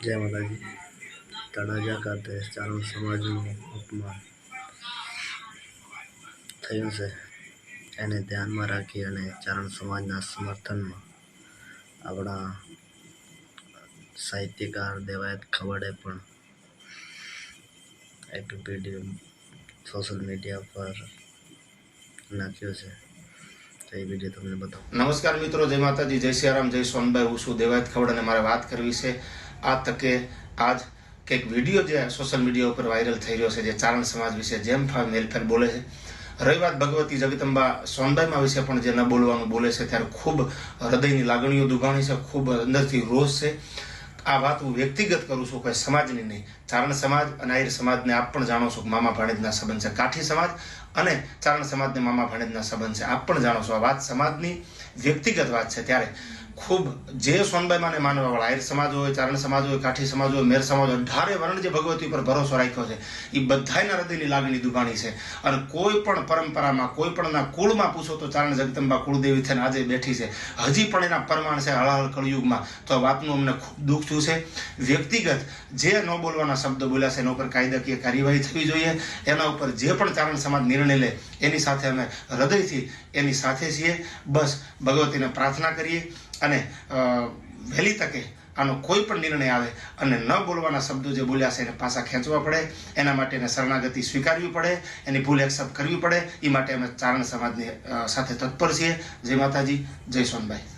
જય માતાજી. તળાજા ખાતે ચારણ સમાજનું અપમાન થયું છે, એને ધ્યાનમાં રાખી અને ચારણ સમાજના સમર્થનમાં આપણા સાહિત્યકાર દેવાયત ખવડે પણ એક વિડીયો સોશિયલ મીડિયા પર નાખ્યો છે. તો એ વિડીયો તમને બતાવો. નમસ્કાર મિત્રો, જય માતાજી, જય સિયારામ, જય સોનભાઈ. હું છું દેવાયત ખવડ અને મારે વાત કરવી છે આ તકે આજ કંઈક વિડીયો જે સોશિયલ મીડિયા ઉપર વાયરલ થઈ રહ્યો છે, જે ચારણ સમાજ વિશે જેમ ફાવે મેલફેર બોલે છે. રહી વાત ભગવતી જગદંબા સોનભાઈમાં વિશે પણ જે ન બોલવાનું બોલે છે, ત્યારે ખૂબ હૃદયની લાગણીઓ દુભાણી છે, ખૂબ અંદરથી રોષ છે. આ વાત હું વ્યક્તિગત કરું છું, કોઈ સમાજની નહીં. ચારણ સમાજ અને આહિર સમાજને આપ પણ જાણો છો કે મામા ભાણેજના સંબંધ છે. કાઠી સમાજ અને ચારણ સમાજને મામા ભાણેજના સંબંધ છે, આપ પણ જાણો છો. આ વાત સમાજની વ્યક્તિગત વાત છે. ત્યારે ખૂબ જે સોનબાઈમાને માનવાવાળા આહિર સમાજ હોય, ચારણ સમાજ હોય, કાઠી સમાજ હોય, મેર સમાજ હોય, 18 વર્ણ જે ભગવતી ઉપર ભરોસો રાખ્યો છે, એ બધાયના હૃદયની લાગણી દુભાણી છે. અને કોઈ પણ પરંપરામાં, કોઈ પણના કુળમાં પૂછો તો ચારણ જગદંબા કુળદેવી થઈને આજે બેઠી છે. હજી પણ એના પ્રમાણ છે હળહળ કળયુગમાં. તો આ વાતનું અમને ખૂબ દુઃખ થયું છે. વ્યક્તિગત જે ન બોલવાના શબ્દો બોલ્યા છે, એના ઉપર કાયદાકીય કાર્યવાહી થવી જોઈએ. એના ઉપર જે પણ ચારણ સમાજ નિર્ણય લે એની સાથે અમે હૃદયથી એની સાથે છીએ. બસ ભગવતીને પ્રાર્થના કરીએ અને વહેલી તકે આનો કોઈ પણ નિર્ણય આવે અને ન બોલવાના શબ્દો જે બોલ્યા છે એને પાછા ખેંચવા પડે. એના માટે એને શરણાગતિ સ્વીકારવી પડે, એની ભૂલ એક્સેપ્ટ કરવી પડે. એ માટે અમે ચારણ સમાજની સાથે તત્પર છીએ. જય માતાજી, જય સોનભાઈ.